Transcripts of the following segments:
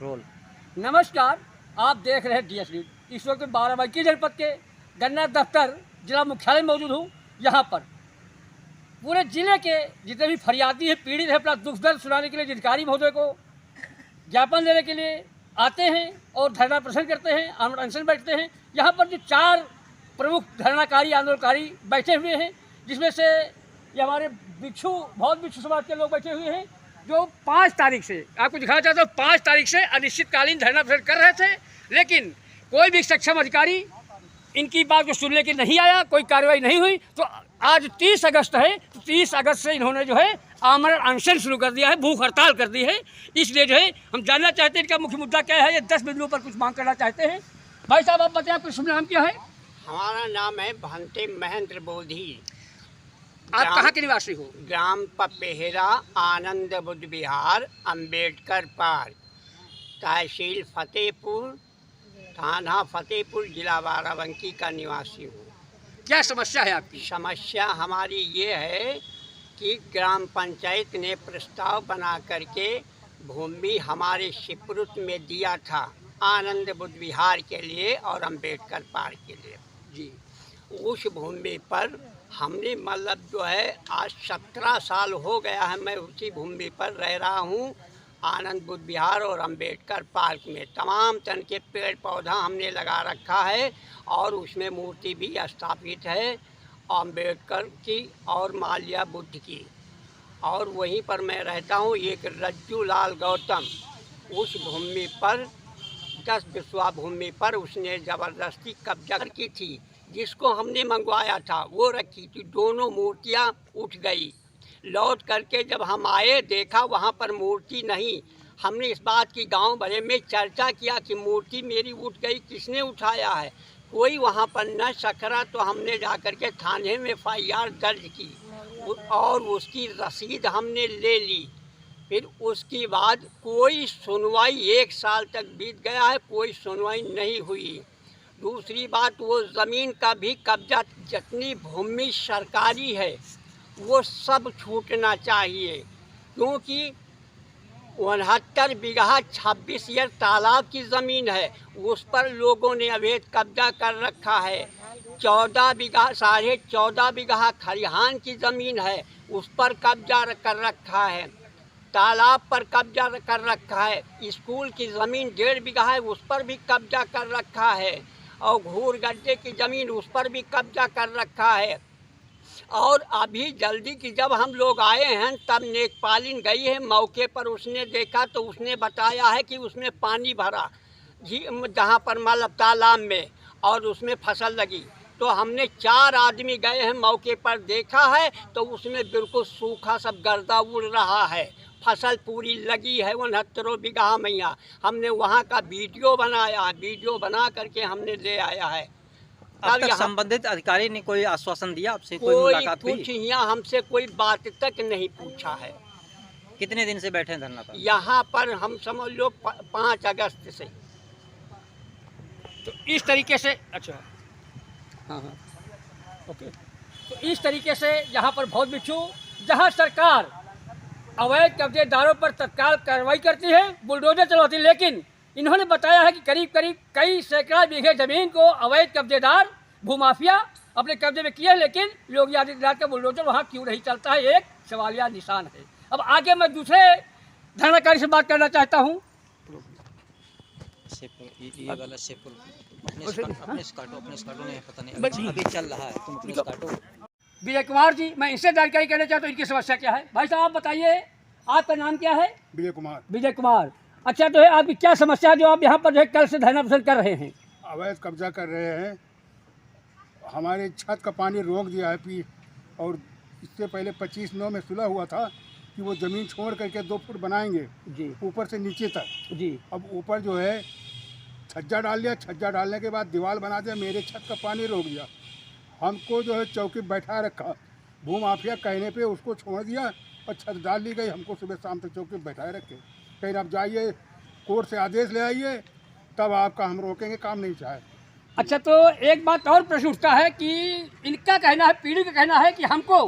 Role. नमस्कार, आप देख रहे हैं DS न्यूज। इस वक्त बाराबंकी जनपद के गन्ना दफ्तर जिला मुख्यालय मौजूद हूँ। यहाँ पर पूरे जिले के जितने भी फरियादी हैं, पीड़ित हैं, अपना दुख दर्द सुनाने के लिए जिलाधिकारी महोदय को ज्ञापन देने के लिए आते हैं और धरना प्रदर्शन करते हैं, आमरण अनशन बैठते हैं। यहाँ पर जो 4 प्रमुख धरनाकारी आंदोलनकारी बैठे हुए हैं, जिसमें से ये हमारे बहुत बिच्छू समाज के लोग बैठे हुए हैं, जो 5 तारीख से आपको दिखाना चाहता हूँ, 5 तारीख से अनिश्चितकालीन धरना प्रदर्शन कर रहे थे, लेकिन कोई भी सक्षम अधिकारी इनकी बात को सुनने के नहीं आया, कोई कार्रवाई नहीं हुई। तो आज 30 अगस्त है, तो 30 अगस्त से इन्होंने जो है आमरण अनशन शुरू कर दिया है, भूख हड़ताल कर दी है। इसलिए जो है हम जानना चाहते हैं इनका मुख्य मुद्दा क्या है। ये 10 बिंदुओं पर कुछ मांग करना चाहते हैं। भाई साहब, आप बताएं, आपका शुभ नाम क्या है? हमारा नाम है भंते महेंद्र बोधी। आप कहाँ के निवासी हो? ग्राम पपेहरा, आनंद बुद्ध विहार, अंबेडकर पार्क, तहसील फतेहपुर, थाना फतेहपुर, जिला बाराबंकी का निवासी हूँ। क्या समस्या है आपकी? समस्या हमारी ये है कि ग्राम पंचायत ने प्रस्ताव बना करके भूमि हमारे सिपुरुत में दिया था, आनंद बुद्ध विहार के लिए और अंबेडकर पार्क के लिए जी। उस भूमि पर हमने मतलब जो है आज 17 साल हो गया है, मैं उसी भूमि पर रह रहा हूँ। आनंद बुद्ध विहार और अंबेडकर पार्क में तमाम तरह के पेड़ पौधा हमने लगा रखा है और उसमें मूर्ति भी स्थापित है अंबेडकर की और माल्या बुद्ध की। और वहीं पर मैं रहता हूँ। एक रज्जू लाल गौतम उस भूमि पर 10 बिस्वा भूमि पर उसने ज़बरदस्ती कब्जा की थी, जिसको हमने मंगवाया था वो रखी थी। दोनों मूर्तियाँ उठ गई। लौट करके जब हम आए, देखा वहाँ पर मूर्ति नहीं। हमने इस बात की गांव भरे में चर्चा किया कि मूर्ति मेरी उठ गई, किसने उठाया है? कोई वहाँ पर न सकरा। तो हमने जा कर के थाने में FIR दर्ज की और उसकी रसीद हमने ले ली। फिर उसके बाद कोई सुनवाई, 1 साल तक बीत गया है, कोई सुनवाई नहीं हुई। दूसरी बात, वो ज़मीन का भी कब्जा, जितनी भूमि सरकारी है वो सब छूटना चाहिए, क्योंकि 69 बीघा 26 एकड़ तालाब की ज़मीन है, उस पर लोगों ने अवैध कब्जा कर रखा है। 14 बीघा 14.5 बीघा खलिहान की ज़मीन है, उस पर कब्जा कर रखा है। तालाब पर कब्जा कर रखा है। स्कूल की ज़मीन 1.5 बीघा है, उस पर भी कब्जा कर रखा है। और घूर गड्ढे की ज़मीन, उस पर भी कब्जा कर रखा है। और अभी जल्दी की जब हम लोग आए हैं, तब नेकपालिन गई है मौके पर। उसने देखा तो उसने बताया है कि उसमें पानी भरा जहाँ पर मतलब तालाब में, और उसमें फसल लगी। तो हमने 4 आदमी गए हैं मौके पर, देखा है तो उसमें बिल्कुल सूखा सब गर्दा उड़ रहा है। फसल पूरी लगी है 69 बीघा मैया। हमने वहाँ का वीडियो बनाया, वीडियो बना करके हमने ले आया है। अब तक संबंधित अधिकारी ने कोई आश्वासन दिया आपसे? कोई मुलाकात हुई? कुछ यहाँ हमसे कोई बात तक नहीं पूछा है। कितने दिन से बैठे हैं धरना पर? यहाँ पर हम समझ लो 5 अगस्त से। तो इस तरीके से, अच्छा हाँ, ओके। तो इस तरीके से यहाँ पर बहुत बिच्छू, जहाँ सरकार अवैध कब्जेदारों पर तत्काल कार्रवाई करती है, बुलडोजर चलाती है, लेकिन इन्होंने बताया है कि करीब करीब कई सैकड़ा बीघे ज़मीन को अवैध कब्जेदार भूमाफिया अपने कब्जे में किए हैं, लेकिन योगी आदित्यनाथ का बुलडोजर वहाँ क्यों नहीं चलता है, एक सवालिया निशान है। अब आगे मैं दूसरे धरनाकारी से बात करना चाहता हूँ। ये वाला अपने काटो नहीं, पता नहीं अभी चल रहा है, तुम अपने काटो। विजय कुमार जी, मैं इनसे जानकारी करना चाहता हूँ, इनकी समस्या क्या है। भाई साहब आप बताइए, आपका नाम क्या है? विजय कुमार। विजय कुमार, अच्छा। तो है आपकी क्या समस्या है जो आप यहाँ पर जो है कल से धरना प्रदर्शन कर रहे हैं? अवैध कब्जा कर रहे हैं, हमारे छत का पानी रोक दिया है। और इससे पहले 25/9 में सुलह हुआ था कि वो ज़मीन छोड़ करके 2 फुट बनाएंगे जी, ऊपर से नीचे तक जी। अब ऊपर जो है छज्जा डाल दिया, छज्जा डालने के बाद दीवार बना दिया, मेरे छत का पानी रोक दिया। हमको जो है चौकी बैठा रखा, भूमाफिया कहने पे उसको छोड़ दिया और छत डाल दी गई। हमको सुबह शाम तक चौकी बैठाए रखे, कहीं आप जाइए कोर्ट से आदेश ले आइए, तब आपका हम रोकेंगे, काम नहीं चाहे। अच्छा, तो एक बात और प्रश्न उठता है कि इनका कहना है, पीढ़ी का कहना है कि हमको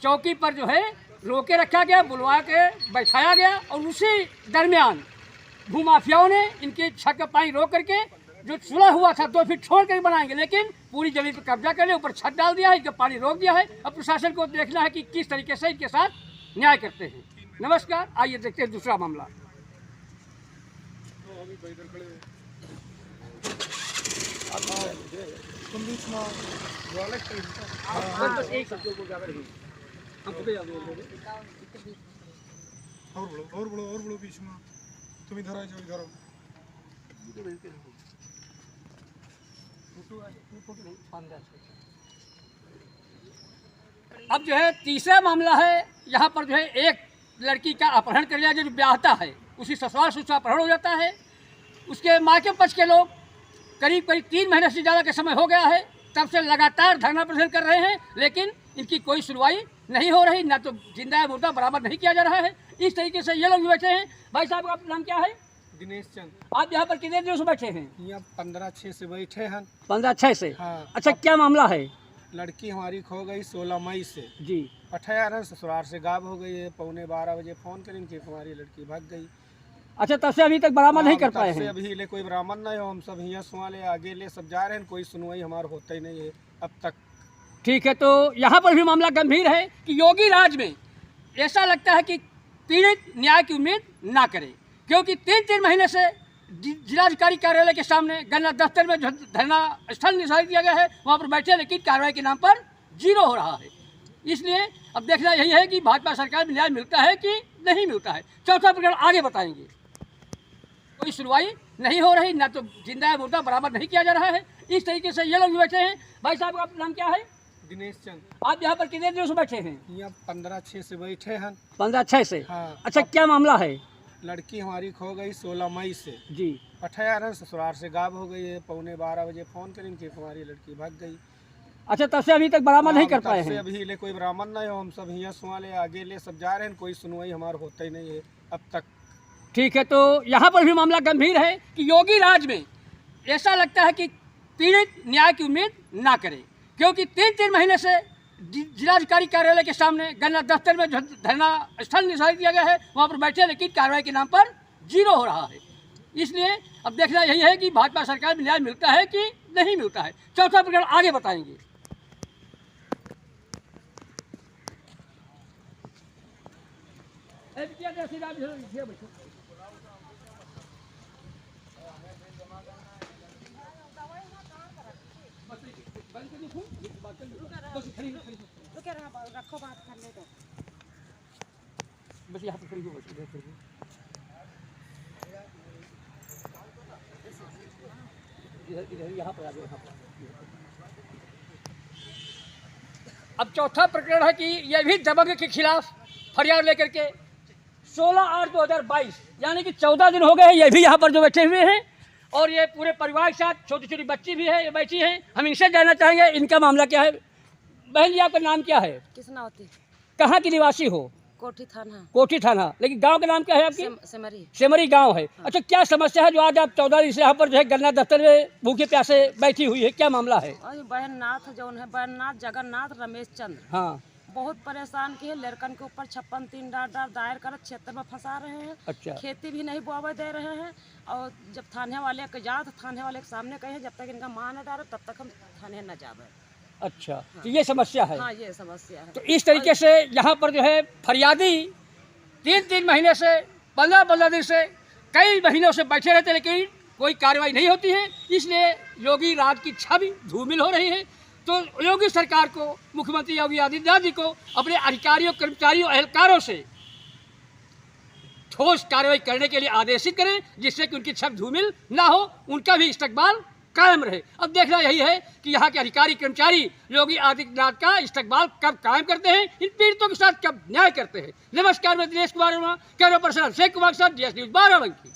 चौकी पर जो है रोके रखा गया, बुलवा के बैठाया गया, और उसी दरमियान भूमाफियाओं ने इनके छत का पानी रोक करके जो सुलह हुआ था 2 फीट छोड़ कर बनाएंगे, लेकिन पूरी जमीन पर कब्जा कर लिया, ऊपर छत डाल दिया है, इनका पानी रोक दिया है। अब प्रशासन को देखना है कि किस तरीके से इनके साथ न्याय करते हैं। नमस्कार, आइए देखते हैं दूसरा मामला। और बोलो बीच में तुम इधर आ जाओ, इधर आओ। अब जो है तीसरा मामला है, यहाँ पर जो है एक लड़की का अपहरण कर लिया, जो ब्याहता है उसी ससुराल से उसका अपहरण हो जाता है। उसके मायके पक्ष के लोग करीब 3 महीने से ज़्यादा के समय हो गया है, तब से लगातार धरना प्रदर्शन कर रहे हैं, लेकिन इनकी कोई सुनवाई नहीं हो रही, ना तो जिंदा मुर्दा बराबर नहीं किया जा रहा है। इस तरीके से ये लोग भी बैठे हैं। भाई साहब, आपका नाम क्या है? दिनेश चंद। आप यहाँ पर कितने दिनों से बैठे हैं? यहाँ 15/6 से बैठे हैं। 15/6 से? हाँ। अच्छा, क्या मामला है? लड़की हमारी खो गई 16 मई से जी। 18 ससुराल से गायब हो गई है। 11:15 बजे फ़ोन करें कि हमारी लड़की भाग गई। अच्छा, तब से अभी तक बरामद नहीं कर पाए हैं? अभी ले कोई बरामद नहीं हो। हम सब यहाँ सुना ले आगे ले सब जा रहे हैं, कोई सुनवाई हमारा होता ही नहीं है अब तक। ठीक है, तो यहाँ पर भी मामला गंभीर है कि योगी राज में ऐसा लगता है कि पीड़ित न्याय की उम्मीद ना करे, क्योंकि 3 महीने से जिलाधिकारी कार्यालय के सामने गन्ना दफ्तर में जो धरना स्थल निर्धारित किया गया है वहाँ पर बैठे, लेकिन कार्रवाई के नाम पर 0 हो रहा है। इसलिए अब देखना यही है कि भाजपा सरकार में न्याय मिलता है कि नहीं मिलता है। चौथा प्रकरण आगे बताएंगे। कोई सुनवाई नहीं हो रही, ना तो जिंदा मुर्दा बराबर नहीं किया जा रहा है। इस तरीके से ये लोग भी बैठे हैं। भाई साहब, आपका नाम क्या है? दिनेश चंद। आप यहाँ पर कितने दिनों से बैठे हैं? यहाँ 15/6 से बैठे हैं। 15/6 से? हाँ। अच्छा, क्या मामला है? लड़की हमारी खो गई 16 मई से जी। 18 ससुराल से गायब हो गई है। 11:15 बजे फ़ोन करें कि हमारी लड़की भाग गई। अच्छा, तब से अभी तक बरामद नहीं कर पाए हैं? अभी ले कोई बरामद नहीं हो। हम सब यहाँ सुना ले आगे ले सब जा रहे हैं, कोई सुनवाई हमारा होता ही नहीं है अब तक। ठीक है, तो यहाँ पर भी मामला गंभीर है कि योगी राज में ऐसा लगता है कि पीड़ित न्याय की उम्मीद ना करे, क्योंकि 3 महीने से जिलाधिकारी कार्यालय के सामने गन्ना दफ्तर में जो धरना स्थल निर्धारित किया गया है वहाँ पर बैठे, लेकिन कार्रवाई के नाम पर 0 हो रहा है। इसलिए अब देखना यही है कि भाजपा सरकार में न्याय मिलता है कि नहीं मिलता है। चौथा प्रकरण आगे बताएंगे। रखो, बात करने दो। बस यहाँ पर खड़ी हो, बस इधर खड़ी हो। इधर यहाँ पर आ जाओ, यहाँ पर। अब चौथा प्रकरण है कि ये भी दबंग के खिलाफ फरियाद लेकर के 16/8/2022 यानी कि 14 दिन हो गए हैं, ये भी यहाँ पर जो बैठे हुए हैं, और ये पूरे परिवार के साथ छोटी छोटी बच्ची भी है, ये बैठी हैं। हम इनसे जानना चाहेंगे इनका मामला क्या है। बहन जी, आपका नाम क्या है? कृष्णावती। कहाँ की निवासी हो? कोठी थाना। कोठी थाना, लेकिन गांव का नाम क्या है आपकी? सेमरी। सेमरी गांव है। अच्छा, क्या समस्या है जो आज आप 14 दिन से यहाँ पर जो है गन्ना दफ्तर में भूखे प्यासे बैठी हुई है, क्या मामला है? बहन नाथ जो है, बहन नाथ जगन्नाथ रमेश चंद्र, हाँ, बहुत परेशान किए। लड़कन के ऊपर 56-3 डार दायर कर क्षेत्र में फंसा रहे हैं। अच्छा। खेती भी नहीं बोआवे दे रहे हैं, और जब थाने वाले के जाओ तो थाने वाले के सामने कहे जब तक इनका मां न डाले तब तक हम थाने न जावे। अच्छा, तो ये समस्या है। हाँ, ये समस्या है। तो इस तरीके से यहाँ पर जो है फरियादी 3 महीने से 15 दिन से कई महीनों से बैठे रहते, लेकिन कोई कार्रवाई नहीं होती है। इसलिए योगी राज की छवि धूमिल हो रही है। तो योगी सरकार को, मुख्यमंत्री योगी आदित्यनाथ जी को अपने अधिकारियों, कर्मचारियों, एहलकारों से ठोस कार्रवाई करने के लिए आदेशित करें, जिससे कि उनकी छवि धूमिल ना हो, उनका भी इस्तकबाल कायम रहे। अब देखना यही है कि यहाँ के अधिकारी कर्मचारी योगी आदित्यनाथ का इस्तकबाल कब कायम करते हैं, इन पीड़ितों के साथ कब न्याय करते हैं। नमस्कार, मैं दिनेश कुमार, कैमरा पर्सन शेख कुमार के साथ DS News 12 बंकी।